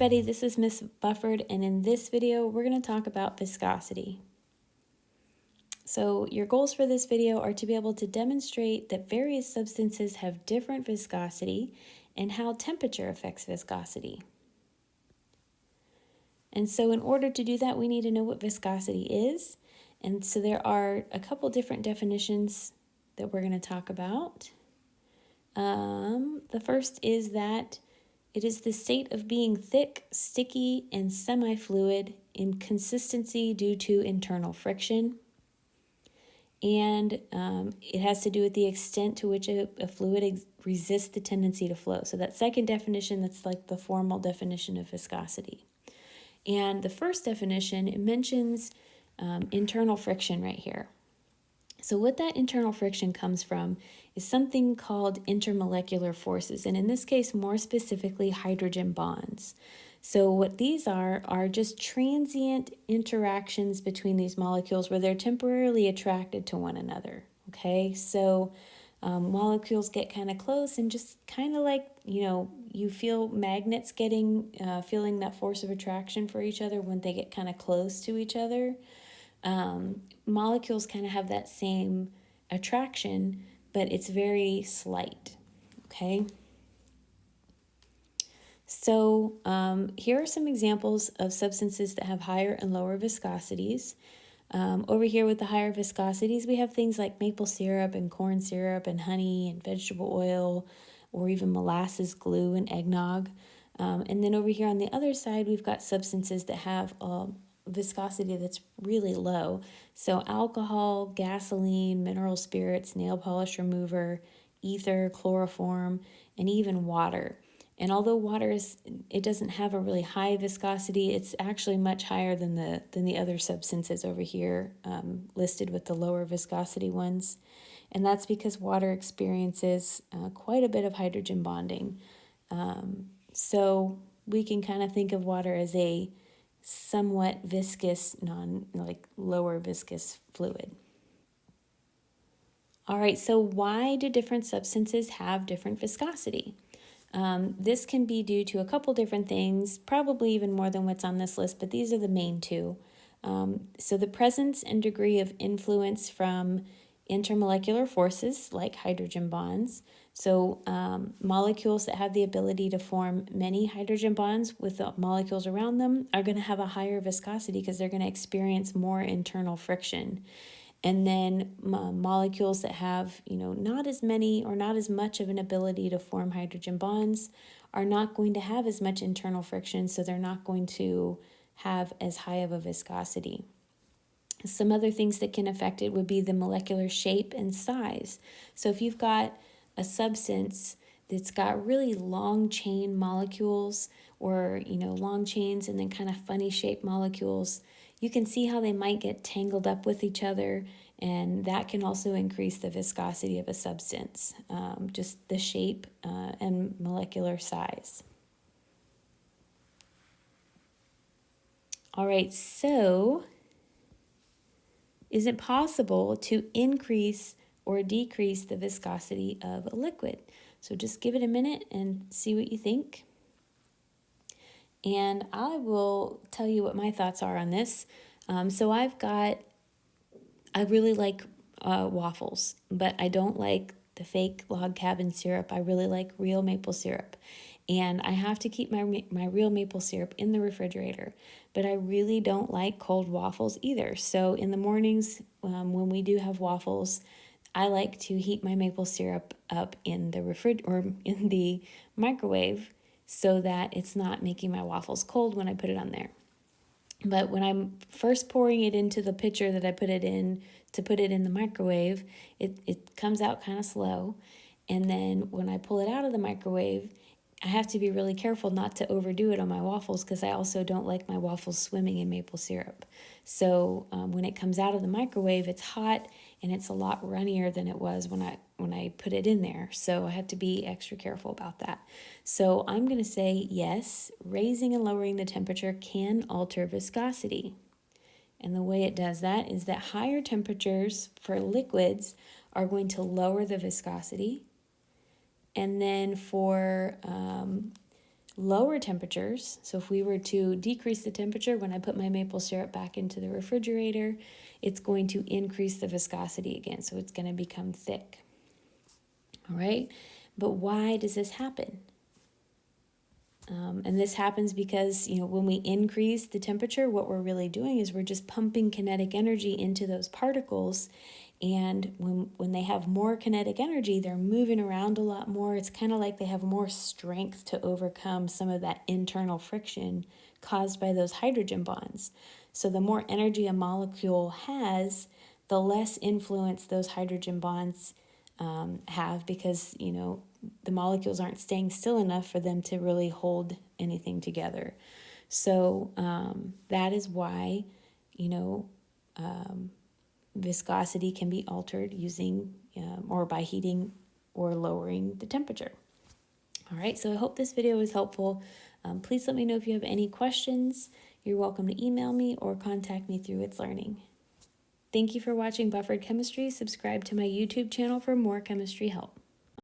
everybody, this is Miss Bufford, and in this video we're going to talk about viscosity. So your goals for this video are to be able to demonstrate that various substances have different viscosity and how temperature affects viscosity. And so in order to do that, we need to know what viscosity is. And so there are a couple different definitions that we're going to talk about. The first is that it is the state of being thick, sticky, and semi-fluid in consistency due to internal friction. And it has to do with the extent to which a fluid resists the tendency to flow. So that second definition, that's like the formal definition of viscosity. And the first definition, it mentions internal friction right here. So what that internal friction comes from is something called intermolecular forces, and in this case, more specifically, hydrogen bonds. So what these are just transient interactions between these molecules where they're temporarily attracted to one another, okay? So molecules get kind of close and just kind of like, you feel magnets feeling that force of attraction for each other when they get kind of close to each other. Molecules kind of have that same attraction, but it's very slight, okay? So here are some examples of substances that have higher and lower viscosities. Over here with the higher viscosities, we have things like maple syrup and corn syrup and honey and vegetable oil, or even molasses glue and eggnog. And then over here on the other side, we've got substances that have viscosity that's really low. So alcohol, gasoline, mineral spirits, nail polish remover, ether, chloroform, and even water. And although water it doesn't have a really high viscosity, it's actually much higher than the other substances over here listed with the lower viscosity ones. And that's because water experiences quite a bit of hydrogen bonding. So we can kind of think of water as a somewhat viscous, lower viscous fluid. All right, so why do different substances have different viscosity? This can be due to a couple different things, probably even more than what's on this list, but these are the main two. So the presence and degree of influence from intermolecular forces like hydrogen bonds. So molecules that have the ability to form many hydrogen bonds with the molecules around them are going to have a higher viscosity because they're going to experience more internal friction. And then molecules that have, not as many or not as much of an ability to form hydrogen bonds are not going to have as much internal friction, so they're not going to have as high of a viscosity. Some other things that can affect it would be the molecular shape and size. So if you've got a substance that's got really long chain molecules or, long chains and then kind of funny shaped molecules, you can see how they might get tangled up with each other, and that can also increase the viscosity of a substance, just the shape and molecular size. All right, so is it possible to increase or decrease the viscosity of a liquid? So just give it a minute and see what you think. And I will tell you what my thoughts are on this. So I really like waffles, but I don't like the fake log cabin syrup. I really like real maple syrup. And I have to keep my real maple syrup in the refrigerator. But I really don't like cold waffles either. So in the mornings when we do have waffles, I like to heat my maple syrup up in the in the microwave so that it's not making my waffles cold when I put it on there. But when I'm first pouring it into the pitcher that I put it in to put it in the microwave, it comes out kind of slow. And then when I pull it out of the microwave, I have to be really careful not to overdo it on my waffles because I also don't like my waffles swimming in maple syrup. So when it comes out of the microwave, it's hot and it's a lot runnier than it was when I put it in there. So I have to be extra careful about that. So I'm going to say yes, raising and lowering the temperature can alter viscosity. And the way it does that is that higher temperatures for liquids are going to lower the viscosity. And then for lower temperatures, so if we were to decrease the temperature when I put my maple syrup back into the refrigerator, it's going to increase the viscosity again, so it's going to become thick. All right, but why does this happen? And this happens because, when we increase the temperature, what we're really doing is we're just pumping kinetic energy into those particles. And when they have more kinetic energy, they're moving around a lot more. It's kind of like they have more strength to overcome some of that internal friction caused by those hydrogen bonds. So the more energy a molecule has, the less influence those hydrogen bonds have, because the molecules aren't staying still enough for them to really hold anything together. So that is why viscosity can be altered using or by heating or lowering the temperature. All right, so I hope this video was helpful. Please let me know if you have any questions. You're welcome to email me or contact me through It's Learning. Thank you for watching Buffered Chemistry. Subscribe to my YouTube channel for more chemistry help.